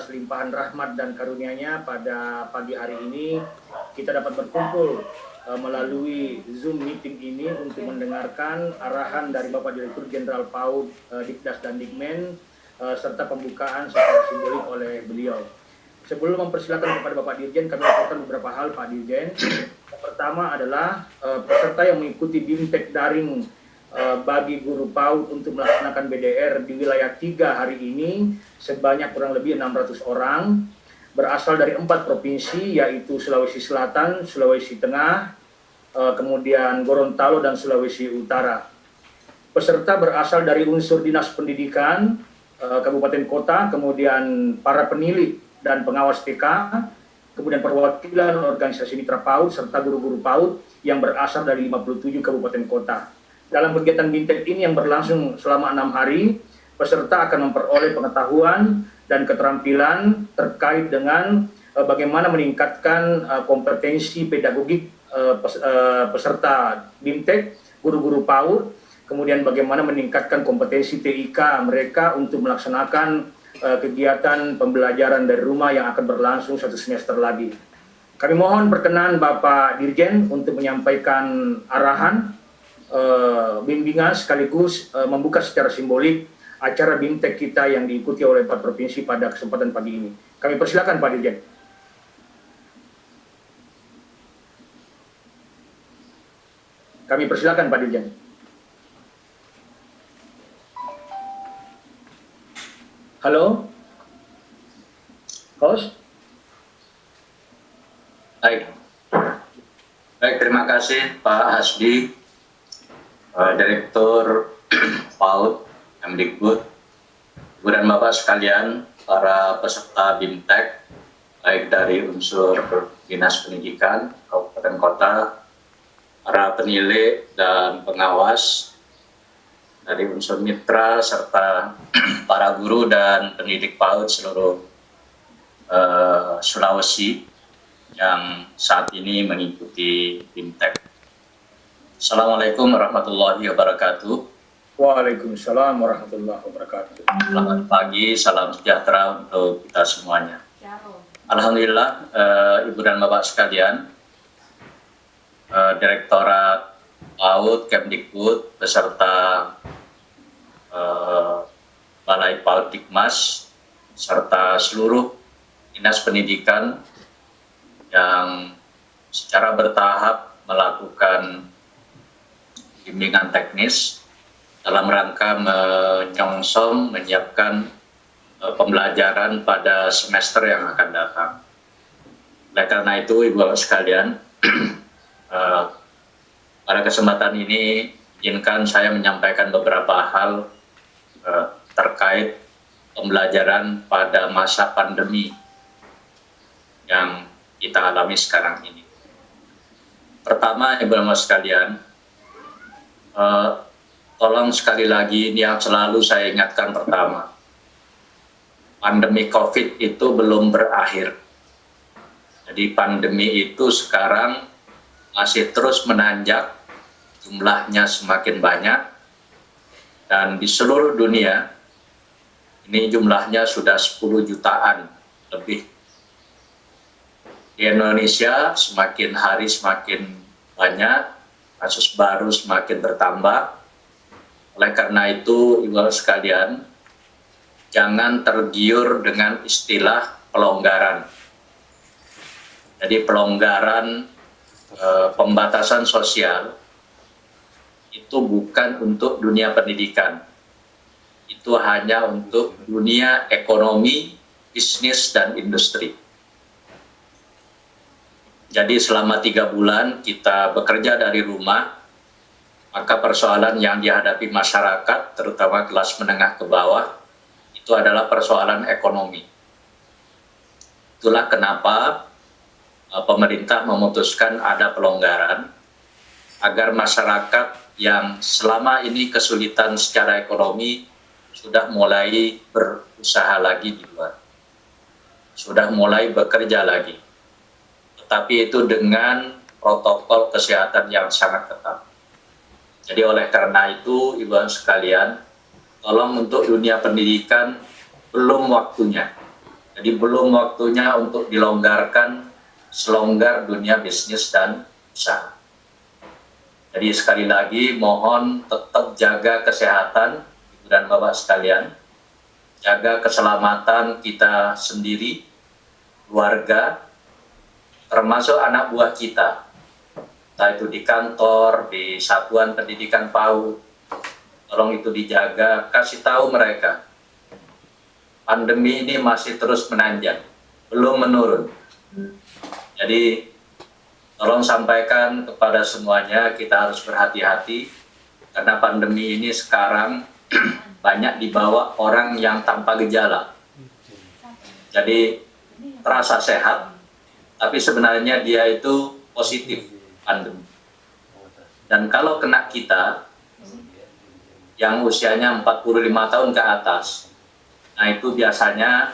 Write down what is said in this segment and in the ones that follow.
atas limpahan rahmat dan karunia-Nya pada pagi hari ini kita dapat berkumpul melalui Zoom meeting ini untuk mendengarkan arahan dari Bapak Direktur Jenderal PAUD, Dikdas dan Dikmen, serta pembukaan secara simbolik oleh beliau. Sebelum mempersilakan kepada Bapak Dirjen, kami laporkan beberapa hal Pak Dirjen. Yang pertama adalah peserta yang mengikuti BIMTEK daring bagi guru PAUD untuk melaksanakan BDR di wilayah 3 hari ini sebanyak kurang lebih 600 orang, berasal dari 4 provinsi yaitu Sulawesi Selatan, Sulawesi Tengah, kemudian Gorontalo dan Sulawesi Utara. Peserta berasal dari unsur Dinas Pendidikan, Kabupaten Kota, kemudian para penilai dan pengawas TK, kemudian perwakilan organisasi mitra PAUD serta guru-guru PAUD yang berasal dari 57 kabupaten kota. Dalam kegiatan BIMTEK ini yang berlangsung selama 6 hari, peserta akan memperoleh pengetahuan dan keterampilan terkait dengan bagaimana meningkatkan kompetensi pedagogik peserta BIMTEK, guru-guru PAUD, kemudian bagaimana meningkatkan kompetensi TIK mereka untuk melaksanakan kegiatan pembelajaran dari rumah yang akan berlangsung 1 semester lagi. Kami mohon perkenan Bapak Dirjen untuk menyampaikan arahan bimbingan sekaligus membuka secara simbolik acara BIMTEK kita yang diikuti oleh 4 provinsi pada kesempatan pagi ini. Kami persilakan Pak Dirjen. Kami persilakan Pak Dirjen. Halo, host. Baik, terima kasih Pak Hasdi, Direktur PAUD Kemdikbud, Ibu dan Bapak sekalian, para peserta BIMTEK, baik dari unsur Dinas Pendidikan, Kabupaten Kota, para penilai dan pengawas, dari unsur mitra, serta para guru dan pendidik PAUD seluruh Sulawesi yang saat ini mengikuti BIMTEK. Assalamualaikum warahmatullahi wabarakatuh. Waalaikumsalam warahmatullahi wabarakatuh. Selamat pagi, salam sejahtera untuk kita semuanya. Alhamdulillah, Ibu dan Bapak sekalian, Direktorat PAUD Kemdikbud beserta Balai PAUD Dikmas serta seluruh Dinas Pendidikan yang secara bertahap melakukan bimbingan teknis dalam rangka menyiapkan pembelajaran pada semester yang akan datang. Oleh karena itu, Ibu Bapak sekalian, pada kesempatan ini izinkan saya menyampaikan beberapa hal terkait pembelajaran pada masa pandemi yang kita alami sekarang ini. Pertama, Ibu dan Bapak sekalian, tolong sekali lagi ini yang selalu saya ingatkan pertama, pandemi COVID itu belum berakhir. Jadi pandemi itu sekarang masih terus menanjak, jumlahnya semakin banyak, dan di seluruh dunia ini jumlahnya sudah 10 jutaan lebih. Di Indonesia semakin hari semakin banyak, kasus baru semakin bertambah. Oleh karena itu, Ibu sekalian, jangan tergiur dengan istilah pelonggaran. Jadi pelonggaran pembatasan sosial itu bukan untuk dunia pendidikan, itu hanya untuk dunia ekonomi, bisnis, dan industri. Jadi selama 3 bulan kita bekerja dari rumah, maka persoalan yang dihadapi masyarakat, terutama kelas menengah ke bawah, itu adalah persoalan ekonomi. Itulah kenapa pemerintah memutuskan ada pelonggaran, agar masyarakat yang selama ini kesulitan secara ekonomi sudah mulai berusaha lagi di luar, sudah mulai bekerja lagi, tetapi itu dengan protokol kesehatan yang sangat ketat. Jadi oleh karena itu, Ibu sekalian, tolong untuk dunia pendidikan belum waktunya. Jadi belum waktunya untuk dilonggarkan selonggar dunia bisnis dan usaha. Jadi sekali lagi mohon tetap jaga kesehatan Ibu dan Bapak sekalian, jaga keselamatan kita sendiri, keluarga, termasuk anak buah kita, entah itu di kantor, di satuan pendidikan PAUD, tolong itu dijaga, kasih tahu mereka, pandemi ini masih terus menanjak, belum menurun. Jadi tolong sampaikan kepada semuanya, kita harus berhati-hati, karena pandemi ini sekarang banyak dibawa orang yang tanpa gejala. Jadi terasa sehat, tapi sebenarnya dia itu positif pandemi. Dan kalau kena kita, yang usianya 45 tahun ke atas, nah itu biasanya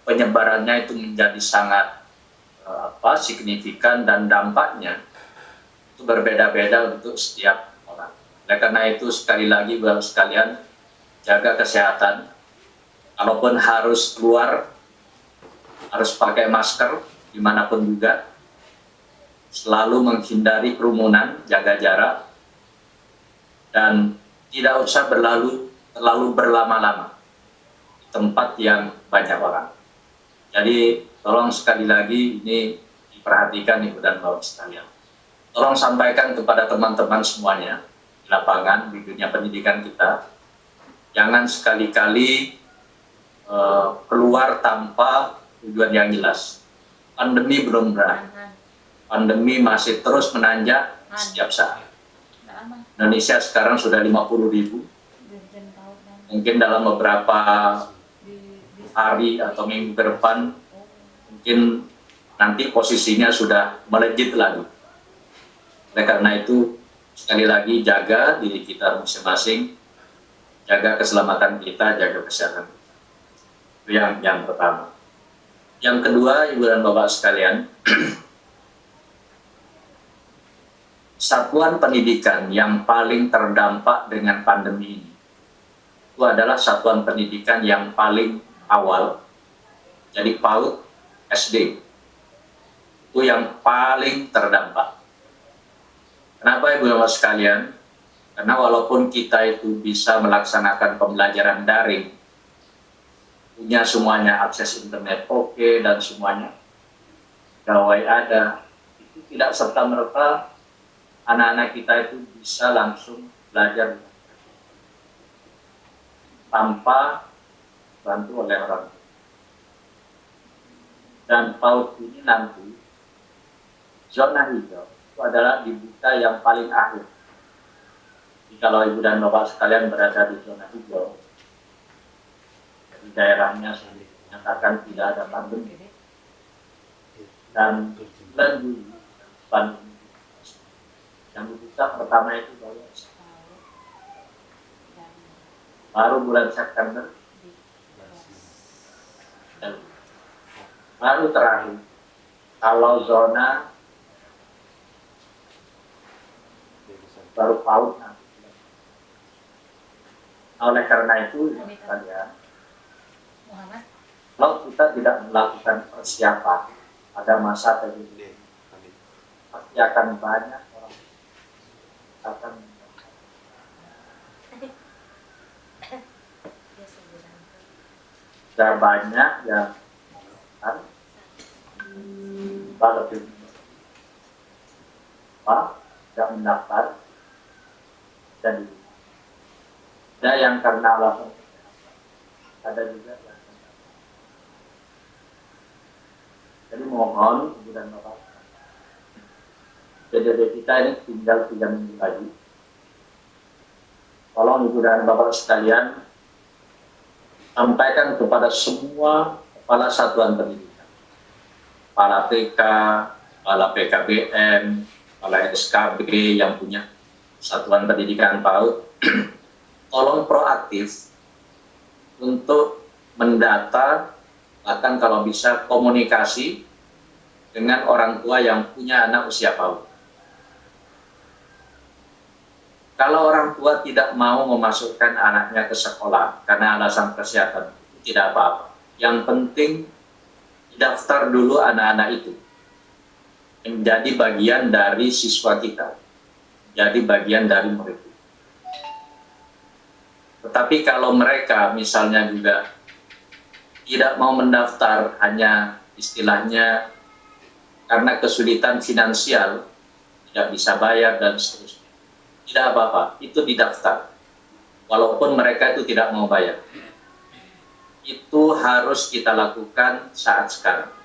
penyebarannya itu menjadi sangat signifikan dan dampaknya itu berbeda-beda untuk setiap orang. Oleh karena itu sekali lagi Bapak sekalian, jaga kesehatan. Kalaupun harus keluar, harus pakai masker dimanapun juga. Selalu menghindari kerumunan, jaga jarak, dan tidak usah terlalu berlama-lama di tempat yang banyak orang. Jadi tolong sekali lagi ini diperhatikan Ibu dan Bapak sekalian. Tolong sampaikan kepada teman-teman semuanya di lapangan, di dunia pendidikan kita, jangan sekali-kali keluar tanpa tujuan yang jelas. Pandemi belum berakhir. Pandemi masih terus menanjak setiap saat. Indonesia sekarang sudah 50.000. Mungkin dalam beberapa hari atau minggu ke depan, mungkin nanti posisinya sudah melejit lagi. Oleh karena itu, sekali lagi jaga diri kita masing-masing, jaga keselamatan kita, jaga kesehatan. Itu yang pertama. Yang kedua, Ibu dan Bapak sekalian, satuan pendidikan yang paling terdampak dengan pandemi ini, itu adalah satuan pendidikan yang paling awal, jadi PAUD, SD, itu yang paling terdampak. Kenapa Ibu dan Bapak sekalian? Karena walaupun kita itu bisa melaksanakan pembelajaran daring, punya semuanya akses internet oke dan semuanya, gawai ada, itu tidak serta-merta anak-anak kita itu bisa langsung belajar tanpa bantu oleh orang tua. Dan PAUD ini nanti zona hijau itu adalah dibuka yang paling akhir. Jadi kalau Ibu dan Bapak sekalian berada di zona hijau, di daerahnya sudah dinyatakan tidak ada pandemi, dan bulan Juli pandemi yang dibuka pertama itu baru bulan September, dan baru terakhir kalau zona baru PAUD nanti. Oleh karena itu sekalian, kalau kita tidak melakukan persiapan pada masa PBB, pasti akan banyak orang akan sudah banyak yang kan lebih tidak mendaftar, dan ada yang karena alasan, ada juga yang jadi mohon Ibu dan Bapak, PDB kita ini tinggal 3 minggu lagi. Tolong Ibu dan Bapak sekalian, sampaikan kepada semua kepala satuan pendidikan, kepala TK, kepala PKBM, kepala SKB yang punya satuan pendidikan PAUD, tolong proaktif untuk mendata, bahkan kalau bisa komunikasi dengan orang tua yang punya anak usia PAUD. Kalau orang tua tidak mau memasukkan anaknya ke sekolah karena alasan kesehatan, tidak apa-apa. Yang penting daftar dulu anak-anak itu menjadi bagian dari siswa kita, jadi bagian dari mereka. Tetapi kalau mereka misalnya juga tidak mau mendaftar, hanya istilahnya karena kesulitan finansial, tidak bisa bayar dan seterusnya, tidak apa-apa, itu didaftar. Walaupun mereka itu tidak mau bayar. Itu harus kita lakukan saat sekarang.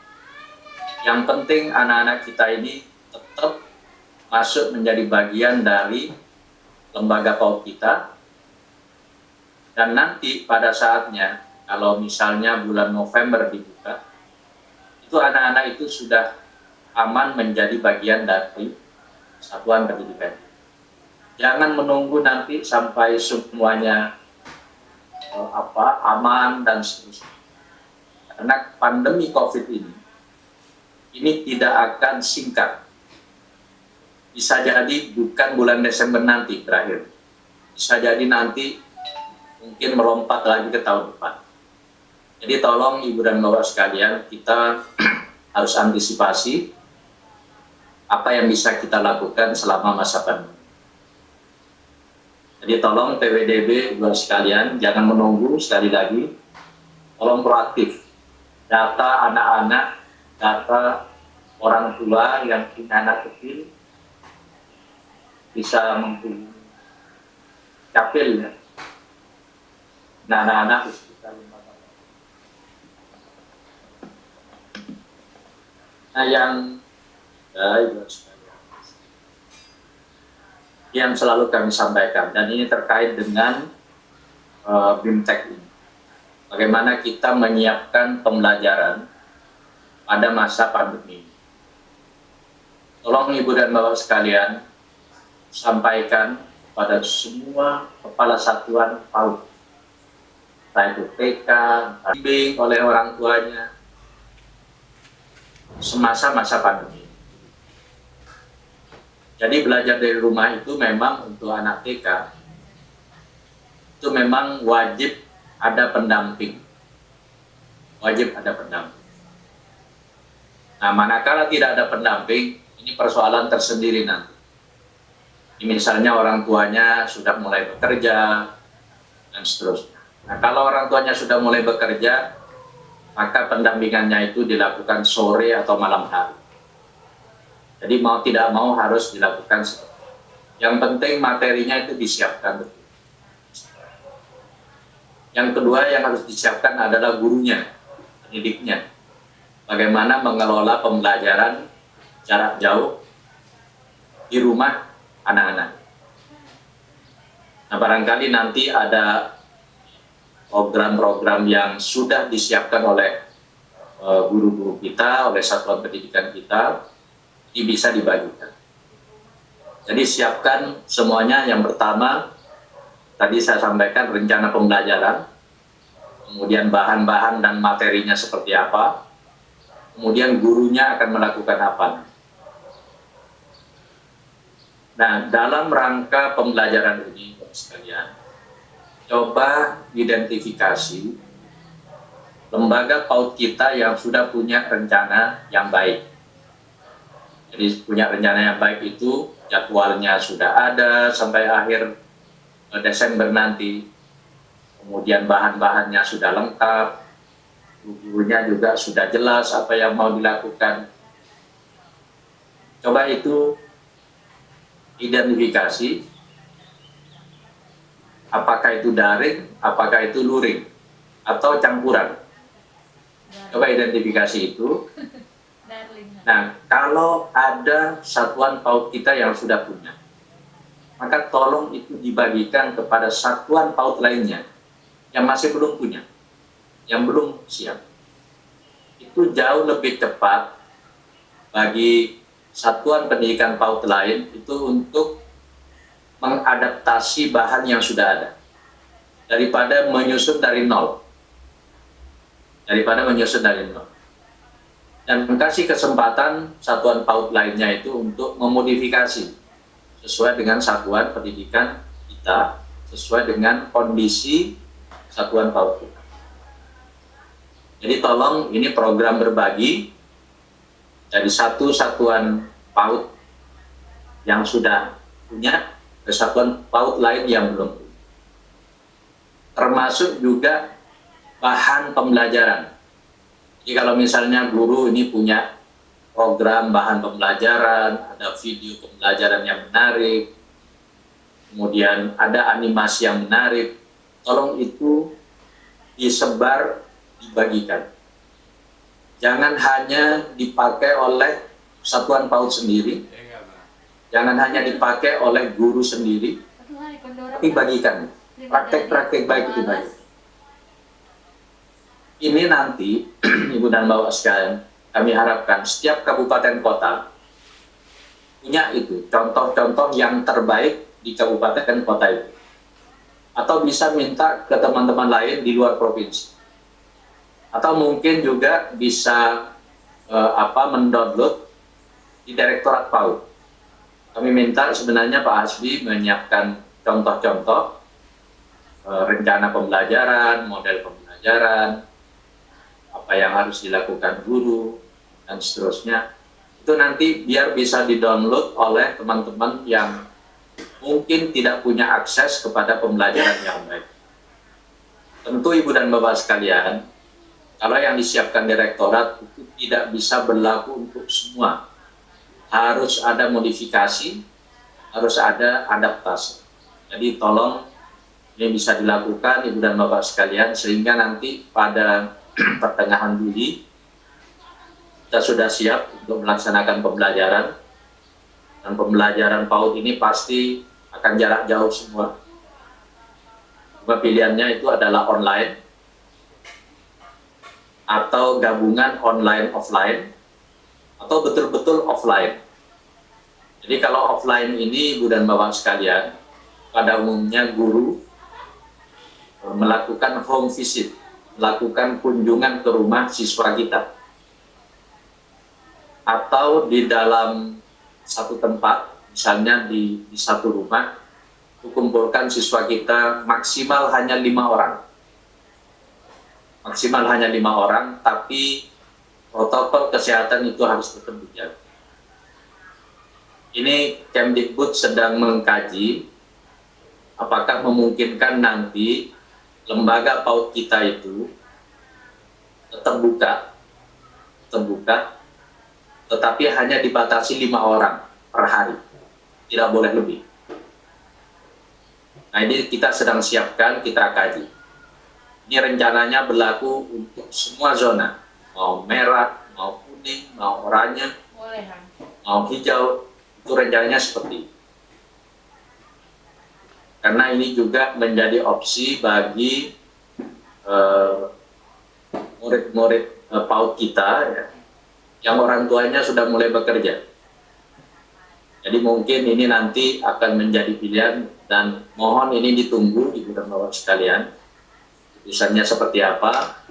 Yang penting anak-anak kita ini tetap masuk menjadi bagian dari lembaga PAUD kita. Dan nanti pada saatnya, kalau misalnya bulan November dibuka, itu anak-anak itu sudah aman menjadi bagian dari satuan pendidikan. Jangan menunggu nanti sampai semuanya aman dan seterusnya. Karena pandemi COVID ini tidak akan singkat. Bisa jadi bukan bulan Desember nanti terakhir. Bisa jadi nanti mungkin melompat lagi ke tahun depan. Jadi tolong Ibu dan Bapak sekalian, kita harus antisipasi apa yang bisa kita lakukan selama masa pandemi. Jadi tolong PWDB Ibu sekalian, jangan menunggu, sekali lagi, tolong proaktif. Data anak-anak, data orang tua yang punya anak kecil, bisa menghubungi Capil ya. Nah, anak-anak sekitar 5 tahun. Nah, yang selalu kami sampaikan, dan ini terkait dengan BIMTEK ini. Bagaimana kita menyiapkan pembelajaran pada masa pandemi. Tolong Ibu dan Bapak sekalian, sampaikan pada semua kepala satuan PAUD, entah itu TK, bimbing oleh orang tuanya, semasa masa pandemi. Jadi belajar dari rumah itu memang untuk anak TK, itu memang wajib ada pendamping. Wajib ada pendamping. Nah, manakala tidak ada pendamping, ini persoalan tersendiri nanti. Ini misalnya orang tuanya sudah mulai bekerja, dan seterusnya. Nah, kalau orang tuanya sudah mulai bekerja, maka pendampingannya itu dilakukan sore atau malam hari. Jadi mau tidak mau harus dilakukan. Yang penting materinya itu disiapkan. Yang kedua yang harus disiapkan adalah gurunya, pendidiknya. Bagaimana mengelola pembelajaran jarak jauh di rumah anak-anak. Nah, barangkali nanti ada program-program yang sudah disiapkan oleh guru-guru kita, oleh satuan pendidikan kita, ini bisa dibagikan. Jadi siapkan semuanya. Yang pertama, tadi saya sampaikan rencana pembelajaran, kemudian bahan-bahan dan materinya seperti apa, kemudian gurunya akan melakukan apa. Nah, dalam rangka pembelajaran ini, Bapak sekalian, coba identifikasi lembaga PAUD kita yang sudah punya rencana yang baik. Jadi punya rencana yang baik itu jadwalnya sudah ada sampai akhir Desember nanti. Kemudian bahan-bahannya sudah lengkap, gurunya juga sudah jelas apa yang mau dilakukan. Coba itu identifikasi, apakah itu daring, apakah itu luring, atau campuran. Coba identifikasi itu. Nah, kalau ada satuan PAUD kita yang sudah punya, maka tolong itu dibagikan kepada satuan PAUD lainnya yang masih belum punya, yang belum siap. Itu jauh lebih cepat bagi satuan pendidikan PAUD lain itu untuk mengadaptasi bahan yang sudah ada, daripada menyusun dari nol. Dan kasih kesempatan satuan PAUD lainnya itu untuk memodifikasi sesuai dengan satuan pendidikan kita, sesuai dengan kondisi satuan PAUD kita. Jadi tolong ini program berbagi dari satu satuan PAUD yang sudah punya ke satuan PAUD lain yang belum punya. Termasuk juga bahan pembelajaran. Jadi kalau misalnya guru ini punya program bahan pembelajaran, ada video pembelajaran yang menarik, kemudian ada animasi yang menarik, tolong itu disebar, dibagikan. Jangan hanya dipakai oleh satuan PAUD sendiri, jangan hanya dipakai oleh guru sendiri, tapi bagikan. Praktek-praktek baik itu baik. Ini nanti, Ibu dan Bapak sekalian, kami harapkan setiap kabupaten kota punya itu, contoh-contoh yang terbaik di kabupaten kota itu. Atau bisa minta ke teman-teman lain di luar provinsi. Atau mungkin juga bisa mendownload di Direktorat PAUD. Kami minta sebenarnya Pak Hasbi menyiapkan contoh-contoh rencana pembelajaran, model pembelajaran, apa yang harus dilakukan guru, dan seterusnya. Itu nanti biar bisa di-download oleh teman-teman yang mungkin tidak punya akses kepada pembelajaran yang baik. Tentu Ibu dan Bapak sekalian, kalau yang disiapkan direktorat itu tidak bisa berlaku untuk semua. Harus ada modifikasi, harus ada adaptasi. Jadi tolong ini bisa dilakukan Ibu dan Bapak sekalian, sehingga nanti pada pertengahan Juli kita sudah siap untuk melaksanakan pembelajaran, dan pembelajaran PAUD ini pasti akan jarak jauh semua. Cuma pilihannya itu adalah online atau gabungan online offline atau betul-betul offline. Jadi kalau offline ini Ibu dan Bapak sekalian, pada umumnya guru melakukan home visit, melakukan kunjungan ke rumah siswa kita, atau di dalam satu tempat, misalnya di satu rumah, kumpulkan siswa kita maksimal hanya 5 orang. Maksimal hanya 5 orang, tapi protokol kesehatan itu harus tetap dijaga. Ini Kemdikbud sedang mengkaji apakah memungkinkan nanti lembaga PAUD kita itu tetap buka, tetapi hanya dibatasi 5 orang per hari, tidak boleh lebih. Nah ini kita sedang siapkan, kita kaji. Ini rencananya berlaku untuk semua zona, mau merah, mau kuning, mau oranye, mau hijau, itu rencananya seperti itu. Karena ini juga menjadi opsi bagi murid-murid PAUD kita ya, yang orang tuanya sudah mulai bekerja. Jadi mungkin ini nanti akan menjadi pilihan, dan mohon ini ditunggu Ibu dan Bapak sekalian, tulisannya seperti apa,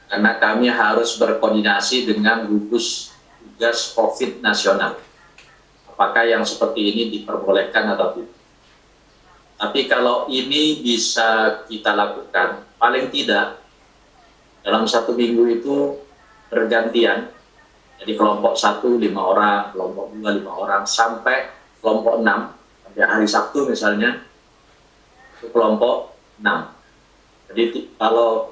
karena kami harus berkoordinasi dengan gugus tugas COVID nasional. Apakah yang seperti ini diperbolehkan atau tidak. Tapi kalau ini bisa kita lakukan, paling tidak dalam 1 minggu itu bergantian. Jadi kelompok 1 5 orang, kelompok 2 5 orang, sampai kelompok 6. Sampai hari Sabtu misalnya, itu kelompok 6. Jadi kalau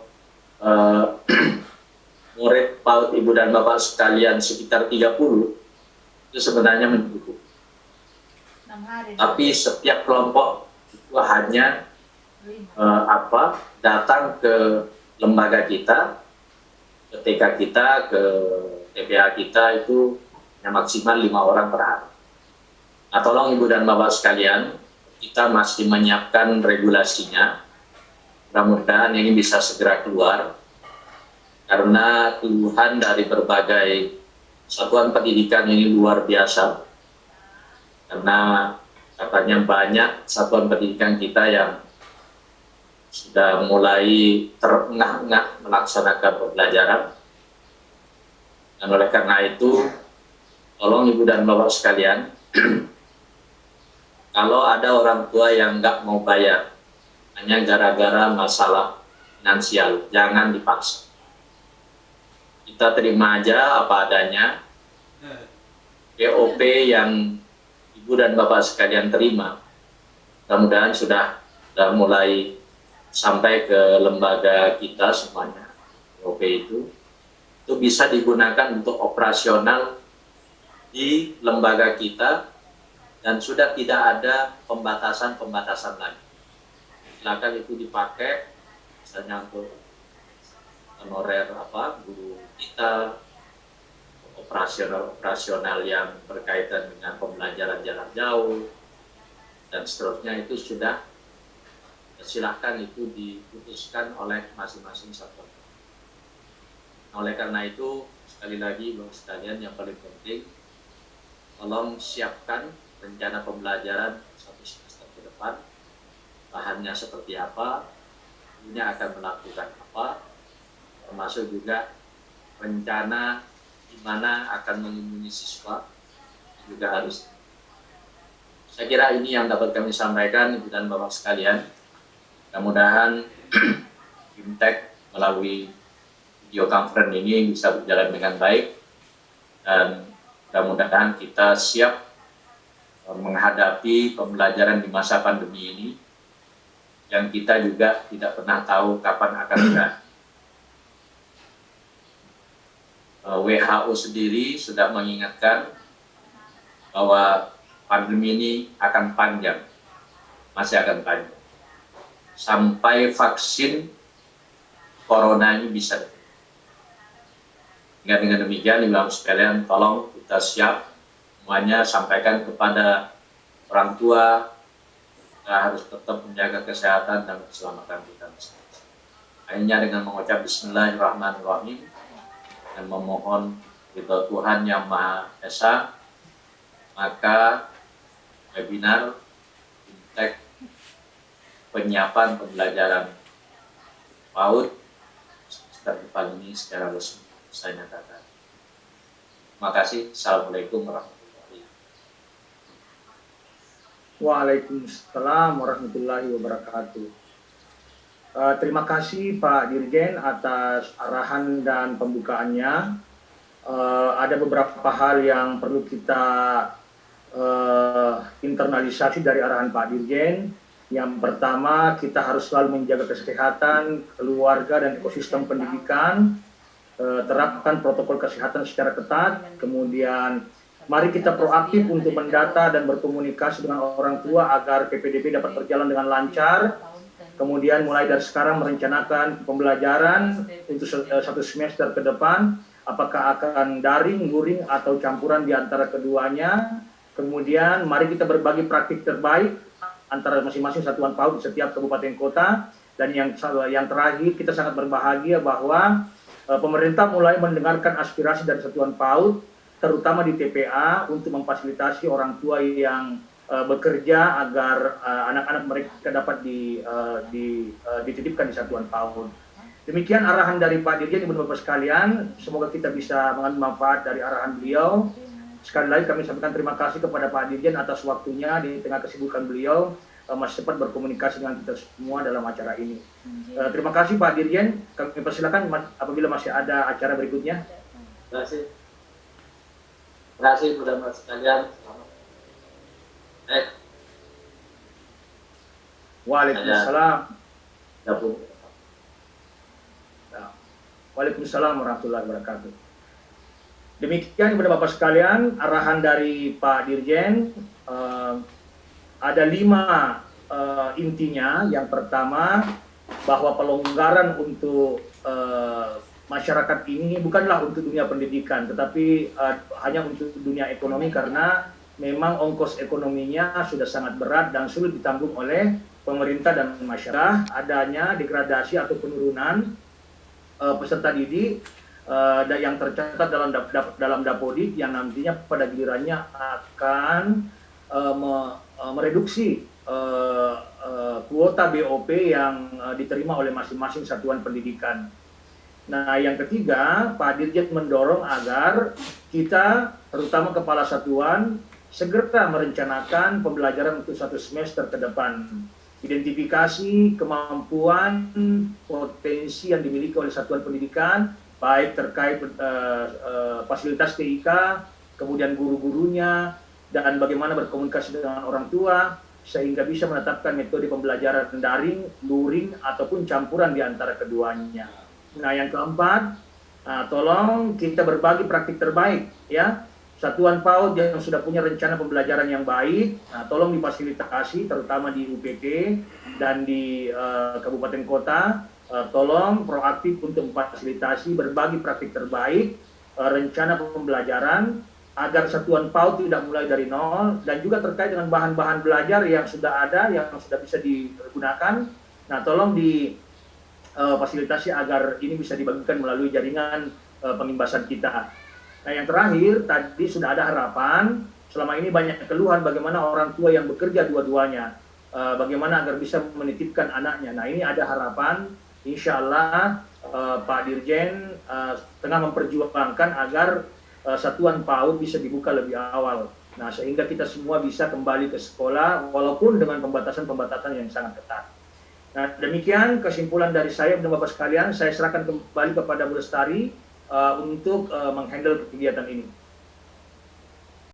murid PAUD Ibu dan Bapak sekalian sekitar 30, itu sebenarnya mencukupi. Tapi setiap kelompok itu hanya datang ke lembaga kita, ke TK kita, ke TPA kita, itu yang maksimal 5 orang per hari. Nah tolong Ibu dan Bapak sekalian, kita masih menyiapkan regulasinya, mudah-mudahan ini bisa segera keluar, karena keluhan dari berbagai satuan pendidikan ini luar biasa, karena katanya banyak satuan pendidikan kita yang sudah mulai terengah-engah melaksanakan pembelajaran. Dan oleh karena itu, tolong Ibu dan Bapak sekalian, kalau ada orang tua yang nggak mau bayar hanya gara-gara masalah finansial, jangan dipaksa. kita terima aja apa adanya. GOP yang Ibu dan Bapak sekalian terima, mudah-mudahan sudah mulai sampai ke lembaga kita semuanya. GOP itu bisa digunakan untuk operasional di lembaga kita dan sudah tidak ada pembatasan-pembatasan lagi. Silakan itu dipakai misalnya untuk honorer guru kita, operasional yang berkaitan dengan pembelajaran jarak jauh dan seterusnya, itu sudah silahkan itu diputuskan oleh masing-masing satuan. Oleh karena itu, sekali lagi Bapak sekalian, yang paling penting tolong siapkan rencana pembelajaran satu semester ke depan, bahannya seperti apa, ini akan melakukan apa, termasuk juga rencana di mana akan mengunjungi siswa juga harus. Saya kira ini yang dapat kami sampaikan, Ibu dan Bapak sekalian. Mudah-mudahan Bimtek melalui video conference ini bisa berjalan dengan baik dan mudah-mudahan kita siap menghadapi pembelajaran di masa pandemi ini yang kita juga tidak pernah tahu kapan akan berakhir. WHO sendiri sudah mengingatkan bahwa pandemi ini akan panjang, masih akan panjang, sampai vaksin corona ini bisa. Dengan demikian, Ibu sekalian, tolong kita siap semuanya, sampaikan kepada orang tua, kita harus tetap menjaga kesehatan dan keselamatan kita. Akhirnya dengan mengucap Bismillahirrahmanirrahim dan memohon ridho Tuhan Yang Maha Esa, maka webinar Bimtek penyiapan pembelajaran PAUD semester depan ini secara resmi saya nyatakan. Terima kasih. Assalamualaikum warahmatullahi wabarakatuh. Waalaikumsalam warahmatullahi wabarakatuh. Terima kasih Pak Dirjen atas arahan dan pembukaannya. Ada beberapa hal yang perlu kita internalisasi dari arahan Pak Dirjen. Yang pertama, kita harus selalu menjaga kesehatan keluarga dan ekosistem pendidikan, terapkan protokol kesehatan secara ketat. Kemudian mari kita proaktif untuk mendata dan berkomunikasi dengan orang tua agar PPDB dapat berjalan dengan lancar. Kemudian mulai dari sekarang merencanakan pembelajaran untuk satu semester ke depan, apakah akan daring, luring, atau campuran di antara keduanya. Kemudian mari kita berbagi praktik terbaik antara masing-masing satuan PAUD di setiap kabupaten kota. Dan yang terakhir, kita sangat berbahagia bahwa pemerintah mulai mendengarkan aspirasi dari satuan PAUD, terutama di TPA, untuk memfasilitasi orang tua yang bekerja agar anak-anak mereka dapat dititipkan di satuan PAUD. Demikian arahan dari Pak Dirjen, Ibu dan Bapak sekalian. Semoga kita bisa mengambil manfaat dari arahan beliau. Sekali lagi kami sampaikan terima kasih kepada Pak Dirjen atas waktunya di tengah kesibukan beliau masih sempat berkomunikasi dengan kita semua dalam acara ini. Terima kasih Pak Dirjen. Kami persilakan apabila masih ada acara berikutnya. Terima kasih. Terima kasih Ibu dan Bapak sekalian. Waalaikumsalam. Waalaikumsalam warahmatullahi wabarakatuh. Demikian Ibu dan Bapak sekalian, arahan dari Pak Dirjen. Ada 5 intinya. Yang pertama, bahwa pelonggaran untuk masyarakat ini bukanlah untuk dunia pendidikan, tetapi hanya untuk dunia ekonomi, karena memang ongkos ekonominya sudah sangat berat dan sulit ditanggung oleh pemerintah dan masyarakat. Adanya degradasi atau penurunan peserta didik yang tercatat dalam Dapodik, yang nantinya pada gilirannya akan mereduksi kuota BOP yang diterima oleh masing-masing satuan pendidikan. Nah, yang ketiga, Pak Dirjen mendorong agar kita, terutama kepala satuan, segera merencanakan pembelajaran untuk satu semester ke depan. Identifikasi kemampuan potensi yang dimiliki oleh satuan pendidikan, baik terkait fasilitas TIK, kemudian guru-gurunya, dan bagaimana berkomunikasi dengan orang tua, sehingga bisa menetapkan metode pembelajaran daring, luring, ataupun campuran di antara keduanya. Nah, yang keempat, tolong kita berbagi praktik terbaik, ya. Satuan PAUD yang sudah punya rencana pembelajaran yang baik, tolong difasilitasi, terutama di UPT dan di kabupaten kota, tolong proaktif untuk memfasilitasi berbagi praktik terbaik, rencana pembelajaran, agar satuan PAUD tidak mulai dari nol, dan juga terkait dengan bahan-bahan belajar yang sudah ada, yang sudah bisa digunakan. Nah, tolong difasilitasi agar ini bisa dibagikan melalui jaringan pengimbasan kita. Nah, yang terakhir, tadi sudah ada harapan, selama ini banyak keluhan bagaimana orang tua yang bekerja dua-duanya, bagaimana agar bisa menitipkan anaknya. Nah, ini ada harapan, insya Allah Pak Dirjen tengah memperjuangkan agar satuan PAUD bisa dibuka lebih awal. Nah, sehingga kita semua bisa kembali ke sekolah, walaupun dengan pembatasan-pembatasan yang sangat ketat. Nah, demikian kesimpulan dari saya dan Bapak sekalian. Saya serahkan kembali kepada Bu Lestari untuk menghandle kegiatan ini.